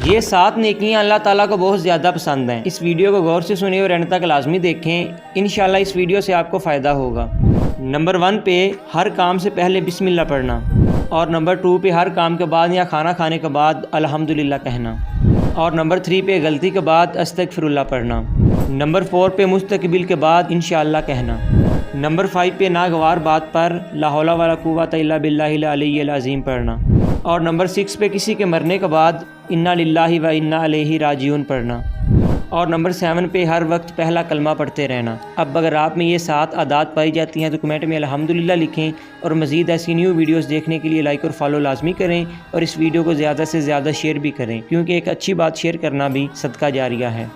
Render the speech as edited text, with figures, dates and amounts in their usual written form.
ये 7 नेकियां अल्लाह ताला को बहुत ज़्यादा पसंद हैं। इस वीडियो को गौर से सुनिए और एंड तक लाजमी देखें। इंशाल्लाह इस वीडियो से आपको फ़ायदा होगा। नंबर 1 पे हर काम से पहले बिस्मिल्लाह पढ़ना, और नंबर 2 पे हर काम के बाद या खाना खाने के बाद अल्हम्दुलिल्लाह कहना, और नंबर 3 पे गलती के बाद अस्तगफिरुल्लाह पढ़ना। नंबर 4 पे मुस्तकबिल के बाद इंशाअल्लाह कहना। नंबर 5 पे नागवार बात पर ला हौला वला कुव्वता इल्ला बिल्लाहिल अलिय्यिल अज़ीम पढ़ना, और नंबर 6 पे किसी के मरने के बाद इन्ना लिल्लाहि व इन्ना अलैहि राजिऊन पढ़ना, और नंबर 7 पे हर वक्त पहला कलमा पढ़ते रहना। अब अगर आप में ये 7 आदात पाई जाती हैं तो कमेंट में अल्हम्दुलिल्लाह लिखें, और मज़ीद ऐसी न्यू वीडियोस देखने के लिए लाइक और फॉलो लाजमी करें, और इस वीडियो को ज़्यादा से ज़्यादा शेयर भी करें, क्योंकि एक अच्छी बात शेयर करना भी सदका जारिया है।